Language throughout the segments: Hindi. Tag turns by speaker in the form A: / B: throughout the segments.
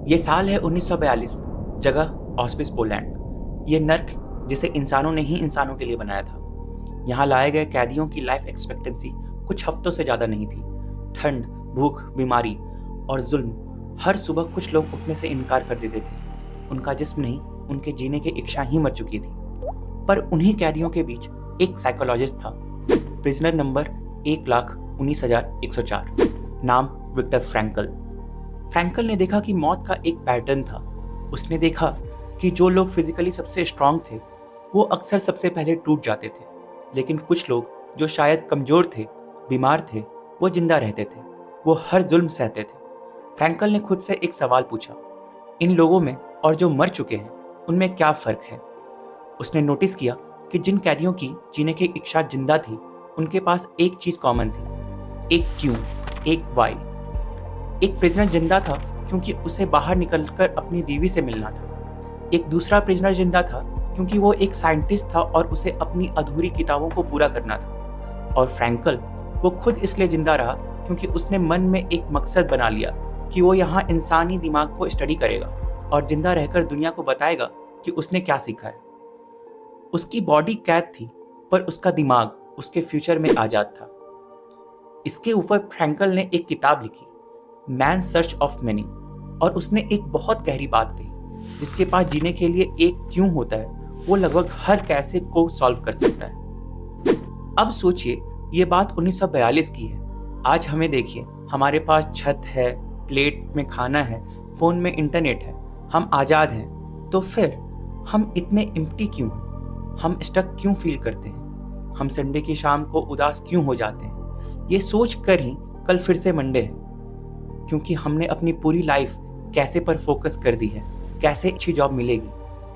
A: ये साल है 1942, जगह ऑस्विस पोलैंड। ये नर्क जिसे इंसानों ने ही इंसानों के लिए बनाया था। यहाँ लाए गए कैदियों की लाइफ एक्सपेक्टेंसी कुछ हफ्तों से ज़्यादा नहीं थी। ठंड, भूख, बीमारी और जुल्म। हर सुबह कुछ लोग उठने से इनकार कर देते थे। उनका जिस्म नहीं, उनके जीने की इच्छा ही मर चुकी थी। पर उन्हीं कैदियों के बीच एक साइकोलॉजिस्ट था, प्रिजनर नंबर 1,19,104, नाम विक्टर फ्रैंकल। फ्रैंकल ने देखा कि मौत का एक पैटर्न था। उसने देखा कि जो लोग फिजिकली सबसे स्ट्रांग थे वो अक्सर सबसे पहले टूट जाते थे, लेकिन कुछ लोग जो शायद कमज़ोर थे, बीमार थे, वो जिंदा रहते थे। वो हर जुल्म सहते थे। फ्रैंकल ने खुद से एक सवाल पूछा, इन लोगों में और जो मर चुके हैं उनमें क्या फ़र्क है। उसने नोटिस किया कि जिन कैदियों की जीने की इच्छा जिंदा थी, उनके पास एक चीज़ कॉमन थी, एक क्यों, एक वाई। एक प्रिजनर जिंदा था क्योंकि उसे बाहर निकलकर अपनी बीवी से मिलना था। एक दूसरा प्रिजनर जिंदा था क्योंकि वो एक साइंटिस्ट था और उसे अपनी अधूरी किताबों को पूरा करना था। और फ्रैंकल, वो खुद इसलिए जिंदा रहा क्योंकि उसने मन में एक मकसद बना लिया कि वो यहाँ इंसानी दिमाग को स्टडी करेगा और जिंदा रहकर दुनिया को बताएगा कि उसने क्या सीखा है। उसकी बॉडी कैद थी, पर उसका दिमाग उसके फ्यूचर में आज़ाद था। इसके ऊपर फ्रैंकल ने एक किताब लिखी, मैन सर्च ऑफ मीनिंग, और उसने एक बहुत गहरी बात कही, जिसके पास जीने के लिए एक क्यों होता है वो लगभग हर कैसे को सॉल्व कर सकता है। अब सोचिए, ये बात 1942 की है। आज हमें देखिए, हमारे पास छत है, प्लेट में खाना है, फ़ोन में इंटरनेट है, हम आज़ाद हैं। तो फिर हम इतने एम्प्टी क्यों हैं? हम स्टक क्यों फील करते हैं? हम संडे की शाम को उदास क्यों हो जाते हैं? ये सोच कर ही कल फिर से मंडे है, क्योंकि हमने अपनी पूरी लाइफ कैसे पर फोकस कर दी है। कैसे अच्छी जॉब मिलेगी,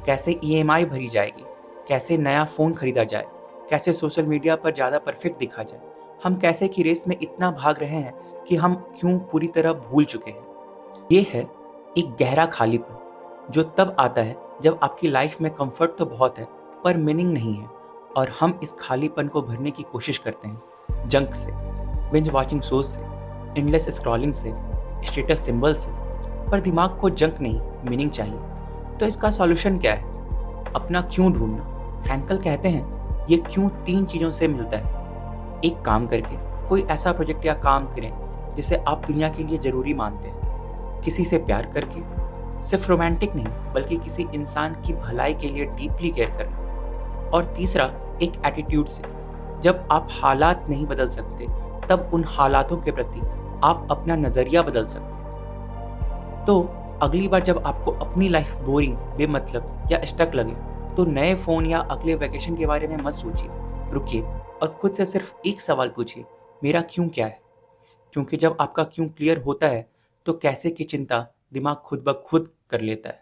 A: कैसे ईएमआई भरी जाएगी, कैसे नया फ़ोन खरीदा जाए, कैसे सोशल मीडिया पर ज़्यादा परफेक्ट दिखा जाए। हम कैसे की रेस में इतना भाग रहे हैं कि हम क्यों पूरी तरह भूल चुके हैं। ये है एक गहरा खालीपन, जो तब आता है जब आपकी लाइफ में कंफर्ट तो बहुत है पर मीनिंग नहीं है, और हम इस खालीपन को भरने की कोशिश करते हैं जंक से, बिंज वॉचिंग शोज से, एंडलेस स्क्रॉलिंग से, स्टेटस सिंबल से। पर दिमाग को जंक नहीं, मीनिंग चाहिए। तो इसका सॉल्यूशन क्या है? अपना क्यों ढूंढना। फ्रैंकल कहते हैं ये क्यों 3 चीज़ों से मिलता है। एक, काम करके कोई ऐसा प्रोजेक्ट या काम करें जिसे आप दुनिया के लिए ज़रूरी मानते हैं। किसी से प्यार करके, सिर्फ रोमांटिक नहीं बल्कि किसी इंसान की भलाई के लिए डीपली केयर करना। और तीसरा, एक एटीट्यूड से, जब आप हालात नहीं बदल सकते तब उन हालातों के प्रति आप अपना नज़रिया बदल सकते हैं। तो अगली बार जब आपको अपनी लाइफ बोरिंग, बेमतलब या स्टक लगे तो नए फ़ोन या अगले वैकेशन के बारे में मत सोचिए। रुकिए और खुद से सिर्फ एक सवाल पूछिए, मेरा क्यों क्या है? क्योंकि जब आपका क्यों क्लियर होता है तो कैसे की चिंता दिमाग खुद ब खुद कर लेता है।